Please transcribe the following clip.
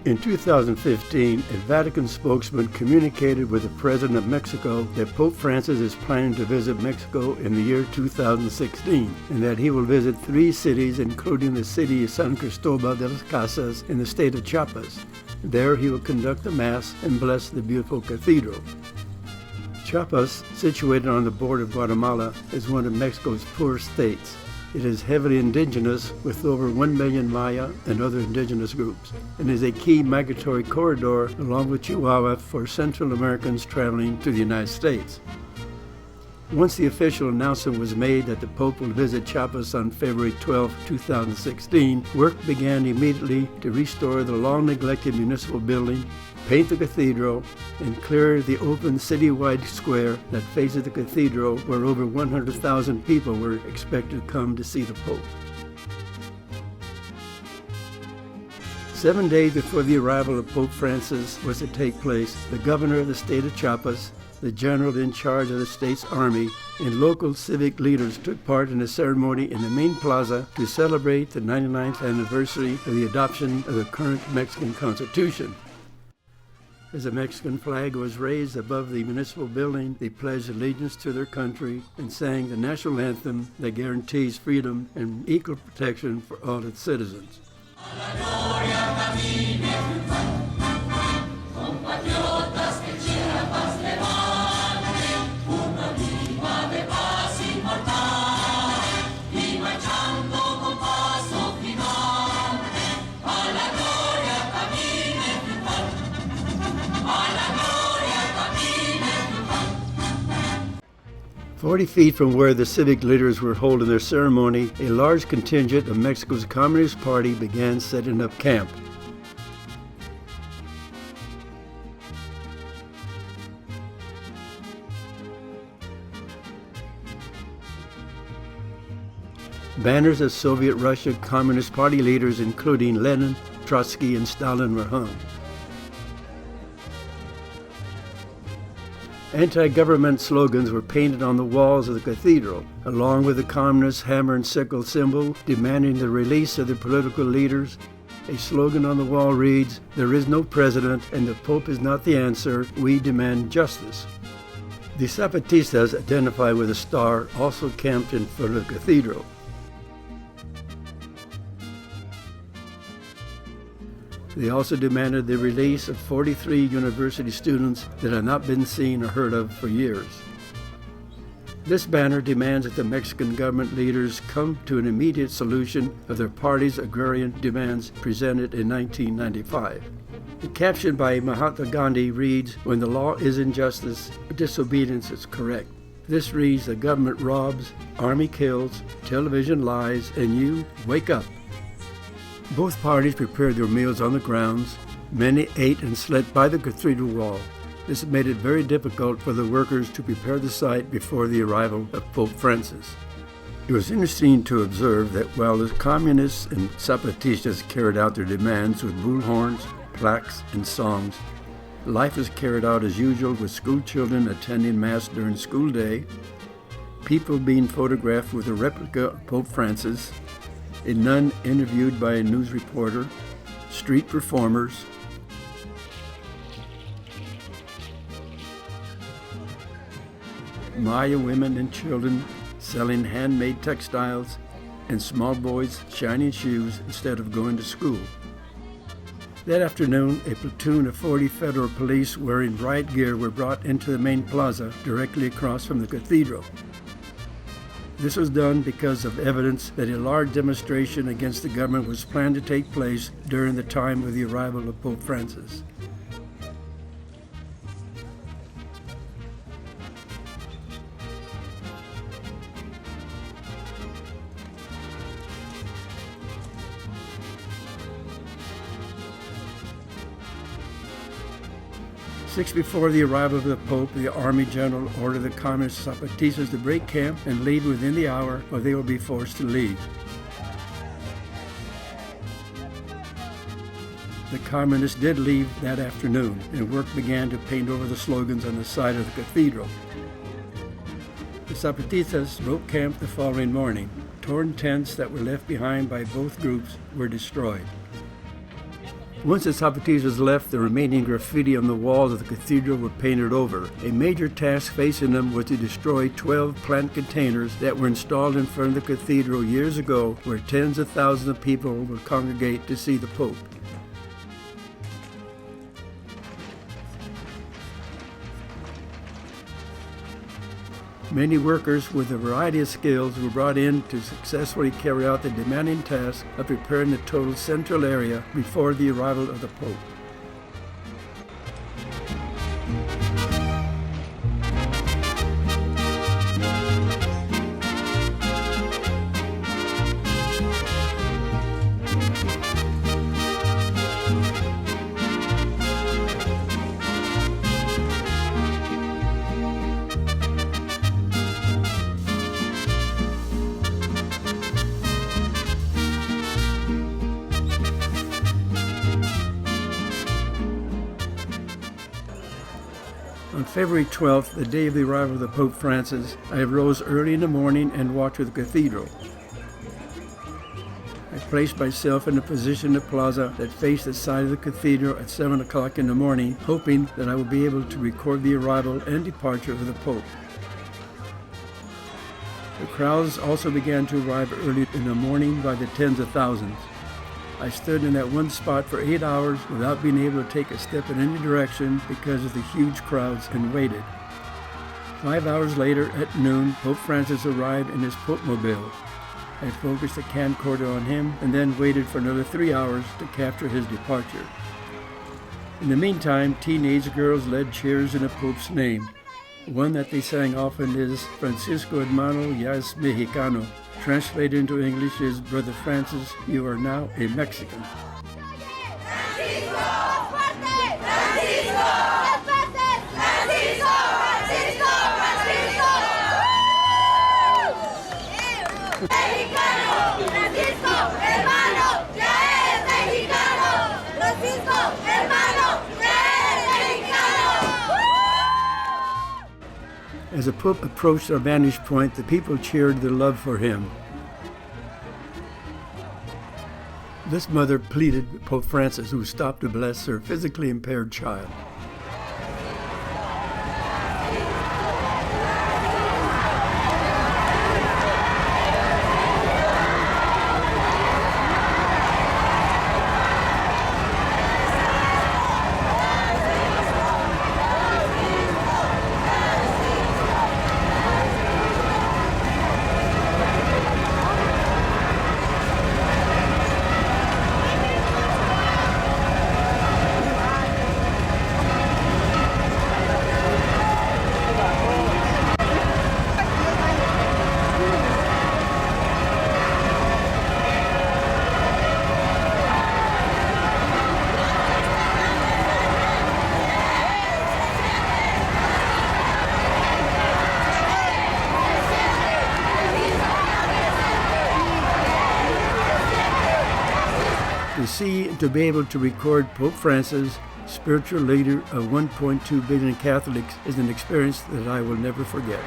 In 2015, a Vatican spokesman communicated with the President of Mexico that Pope Francis is planning to visit Mexico in the year 2016, and that he will visit 3 cities, including the city of San Cristobal de las Casas in the state of Chiapas. There he will conduct the Mass and bless the beautiful cathedral. Chiapas, situated on the border of Guatemala, is one of Mexico's poorest states. It is heavily indigenous, with over 1 million Maya and other indigenous groups, and is a key migratory corridor along with Chihuahua for Central Americans traveling to the United States. Once the official announcement was made that the Pope will visit Chiapas on February 12, 2016, work began immediately to restore the long-neglected municipal building, paint the cathedral, and clear the open citywide square that faces the cathedral, where over 100,000 people were expected to come to see the Pope. 7 days before the arrival of Pope Francis was to take place, the governor of the state of Chiapas, the general in charge of the state's army, and local civic leaders took part in a ceremony in the main plaza to celebrate the 99th anniversary of the adoption of the current Mexican Constitution. As the Mexican flag was raised above the municipal building, they pledged allegiance to their country and sang the national anthem that guarantees freedom and equal protection for all its citizens. "40 feet from where the civic leaders were holding their ceremony, a large contingent of Mexico's Communist Party began setting up camp. Banners of Soviet Russia Communist Party leaders, including Lenin, Trotsky, and Stalin, were hung. Anti-government slogans were painted on the walls of the cathedral, along with the communist hammer and sickle symbol demanding the release of the political leaders. A slogan on the wall reads, "There is no president and the Pope is not the answer. We demand justice." The Zapatistas, identified with a star, also camped in front of the cathedral. They also demanded the release of 43 university students that had not been seen or heard of for years. This banner demands that the Mexican government leaders come to an immediate solution of their party's agrarian demands presented in 1995. The caption by Mahatma Gandhi reads, "When the law is injustice, disobedience is correct." This reads, "The government robs, army kills, television lies, and you wake up." Both parties prepared their meals on the grounds. Many ate and slept by the cathedral wall. This made it very difficult for the workers to prepare the site before the arrival of Pope Francis. It was interesting to observe that while the communists and Zapatistas carried out their demands with bullhorns, plaques, and songs, life was carried out as usual, with school children attending Mass during school day, people being photographed with a replica of Pope Francis, a nun interviewed by a news reporter, street performers, Maya women and children selling handmade textiles, and small boys shining shoes instead of going to school. That afternoon, a platoon of 40 federal police wearing riot gear were brought into the main plaza directly across from the cathedral. This was done because of evidence that a large demonstration against the government was planned to take place during the time of the arrival of Pope Francis. Six before the arrival of the Pope, the Army General ordered the Communist Zapatistas to break camp and leave within the hour, or they will be forced to leave. The Communists did leave that afternoon, and work began to paint over the slogans on the side of the cathedral. The Zapatistas broke camp the following morning. Torn tents that were left behind by both groups were destroyed. Once the Zapatistas left, the remaining graffiti on the walls of the cathedral were painted over. A major task facing them was to destroy 12 plant containers that were installed in front of the cathedral years ago, where tens of thousands of people would congregate to see the Pope. Many workers with a variety of skills were brought in to successfully carry out the demanding task of preparing the total central area before the arrival of the Pope. On February 12th, the day of the arrival of the Pope Francis, I arose early in the morning and walked to the cathedral. I placed myself in a position in the plaza that faced the side of the cathedral at 7 o'clock in the morning, hoping that I would be able to record the arrival and departure of the Pope. The crowds also began to arrive early in the morning by the tens of thousands. I stood in that one spot for 8 hours without being able to take a step in any direction because of the huge crowds, and waited. 5 hours later, at noon, Pope Francis arrived in his Pope-mobile. I focused the camcorder on him and then waited for another 3 hours to capture his departure. In the meantime, teenage girls led cheers in the Pope's name. One that they sang often is Francisco Hermano Ya Es Mexicano. Translated into English is, Brother Francis, you are now a Mexican. As the Pope approached our vantage point, the people cheered their love for him. This mother pleaded with Pope Francis, who stopped to bless her physically impaired child. To see and to be able to record Pope Francis, spiritual leader of 1.2 billion Catholics, is an experience that I will never forget.